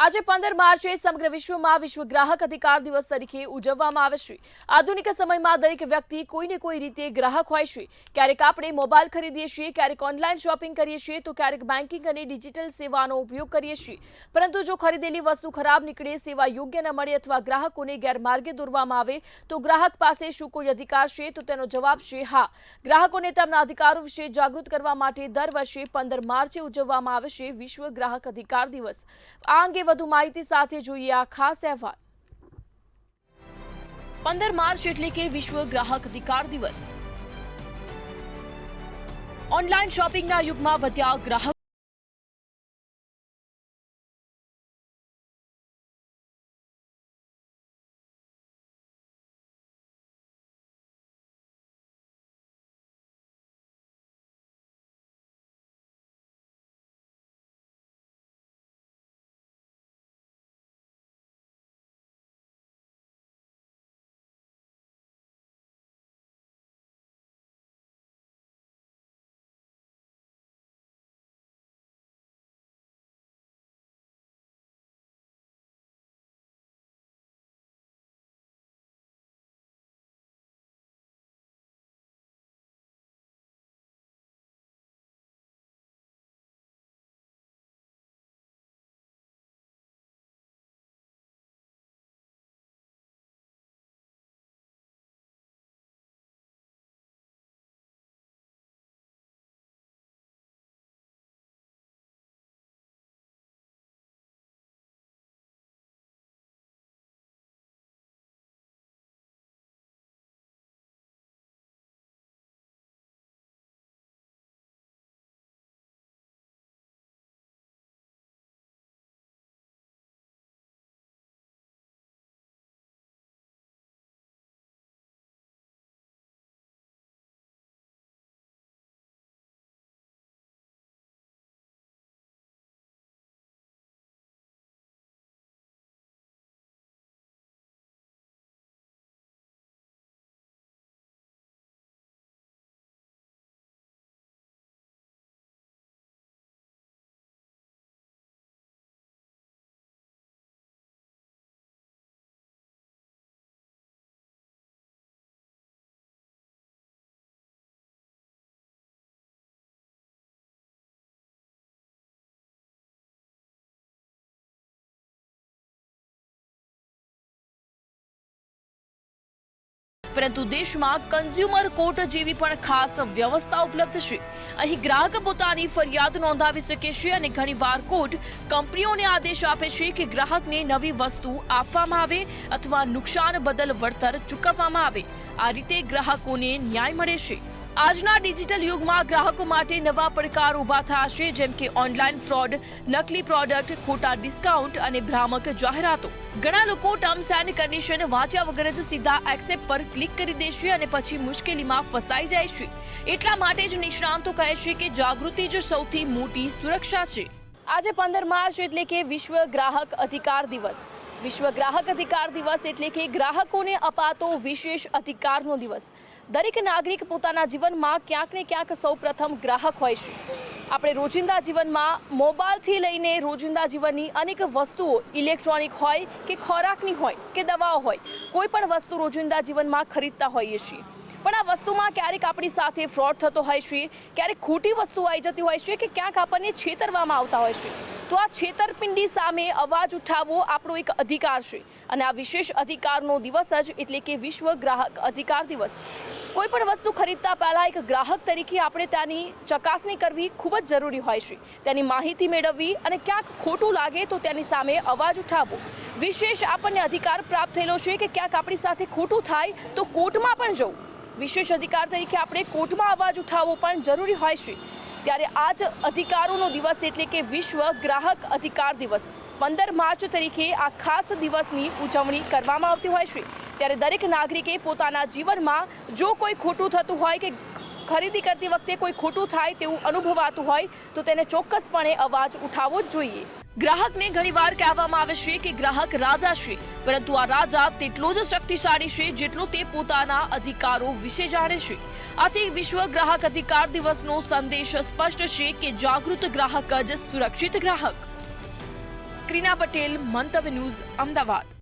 આજે 15 માર્ચે સમગ્ર વિશ્વમાં વિશ્વ ગ્રાહક અધિકાર દિવસ તરીકે ઉજવવામાં આવે છે। આધુનિક સમયમાં દરેક વ્યક્તિ કોઈને કોઈ રીતે ગ્રાહક હોય છે। ક્યારેક આપણે મોબાઈલ ખરીદીએ છીએ, ક્યારેક ઓનલાઈન શોપિંગ કરીએ છીએ, તો ક્યારેક બેન્કિંગ અને ડિજિટલ સેવાનો ઉપયોગ કરીએ છીએ। પરંતુ જો ખરીદેલી વસ્તુ ખરાબ નીકળે, સેવા યોગ્ય ન મળે અથવા ગ્રાહકોને ગેરમાર્ગે દોરવામાં આવે તો ગ્રાહક પાસે શું કોઈ અધિકાર છે? તો તેનો જવાબ છે હા। ગ્રાહકોને તેમના અધિકારો વિશે જાગૃત કરવા માટે દર વર્ષે 15 માર્ચે ઉજવવામાં આવે છે વિશ્વ ગ્રાહક અધિકાર દિવસ। આ અંગે વધુ માહિતી સાથે જોઈએ આ ખાસ અહેવાલ। 15 માર્ચ એટલે કે વિશ્વ ગ્રાહક અધિકાર દિવસ। ઓનલાઈન શોપિંગના યુગમાં વધ્યા ગ્રાહક પરંતુ દેશમાં કન્ઝ્યુમર કોર્ટ જેવી પણ ખાસ વ્યવસ્થા ઉપલબ્ધ છે। અહીં ગ્રાહક પોતાની ફરિયાદ નોંધાવી શકે છે અને ઘણીવાર કોર્ટ કંપનીઓને આદેશ આપે છે કે ગ્રાહકને નવી વસ્તુ આપવામાં આવે અથવા નુકસાન બદલ વળતર ચૂકવવામાં આવે। આ રીતે ગ્રાહકોને ન્યાય મળે છે। આજના ડિજિટલ યુગમાં ગ્રાહકો માટે નવા પડકાર ઊભા થયા છે, જેમ કે ઓનલાઈન ફ્રોડ, નકલી પ્રોડક્ટ, ખોટા ડિસ્કાઉન્ટ અને ભ્રામક જાહેરાતો। ઘણા લોકો ટર્મ્સ એન્ડ કન્ડિશન વાંચ્યા વગર જ સીધા એક્સેપ્ટ પર ક્લિક કરી દે છે અને પછી મુશ્કેલીમાં ફસાઈ જાય છે। એટલા માટે જ નિષ્ણાતો કહે છે કે જાગૃતિ જ સૌથી મોટી સુરક્ષા છે। આજે 15 માર્ચ એટલે કે વિશ્વ ગ્રાહક અધિકાર દિવસ। વિશ્વ ગ્રાહક અધિકાર દિવસ એટલે કે ગ્રાહકોને અપાતો વિશેષ અધિકારનો દિવસ। દરેક નાગરિક પોતાના જીવનમાં ક્યાંક ને ક્યાંક સૌપ્રથમ ગ્રાહક હોય છે। આપણે રોજિંદા જીવનમાં મોબાઈલથી લઈને રોજિંદા જીવનની અનેક વસ્તુઓ, ઇલેક્ટ્રોનિક હોય કે ખોરાકની હોય કે દવાઓ હોય, કોઈ પણ વસ્તુ રોજિંદા જીવનમાં ખરીદતા હોઈએ છીએ। પણ આ વસ્તુમાં ક્યારેક આપણી સાથે ફ્રોડ થતો હોય છે, ક્યારેક ખોટી વસ્તુ આવી જતી હોય છે કે ક્યાંક આપણને છેતરવામાં આવતા હોય છે। તો આ છેતરપિંડી સામે અવાજ ઉઠાવવો આપણો એક અધિકાર છે અને આ વિશેષ અધિકારનો દિવસ જ એટલે કે વિશ્વ ગ્રાહક અધિકાર દિવસ। કોઈ પણ વસ્તુ ખરીદતા પહેલા એક ગ્રાહક તરીકે આપણે તેની ચકાસણી કરવી ખૂબ જ જરૂરી હોય છે। તેની માહિતી મેળવવી અને ક્યાંક ખોટું લાગે તો તેની સામે અવાજ ઉઠાવવો। વિશેષ આપણને અધિકાર પ્રાપ્ત થયેલો છે કે ક્યાંક આપણી સાથે ખોટું થાય તો કોર્ટમાં પણ જવું। વિશેષ અધિકાર તરીકે આપણે કોર્ટમાં અવાજ ઉઠાવવો પણ જરૂરી હોય છે। ત્યારે આ જ અધિકારોનો દિવસ એટલે કે વિશ્વ ગ્રાહક અધિકાર દિવસ 15 માર્ચ તરીકે આ ખાસ દિવસની ઉજવણી કરવામાં આવતી હોય છે। ત્યારે દરેક નાગરિકે પોતાના જીવનમાં જો કોઈ ખોટું થતું હોય કે ખરીદી કરતી વખતે કોઈ ખોટું થાય તેવું અનુભવાતું હોય તો તેને ચોક્કસપણે અવાજ ઉઠાવવો જ જોઈએ। ગ્રાહકને ઘણીવાર કહેવામાં આવે છે કે ગ્રાહક રાજા છે, પરંતુ આ રાજા તેટલો જ શક્તિશાળી છે જેટલો તે પોતાના અધિકારો વિશે જાણે છે। આથી વિશ્વ ગ્રાહક અધિકાર દિવસનો સંદેશ સ્પષ્ટ છે કે જાગૃત ગ્રાહક જ સુરક્ષિત ગ્રાહક। કરીના પટેલ, મંતવ્ય ન્યૂઝ, અમદાવાદ.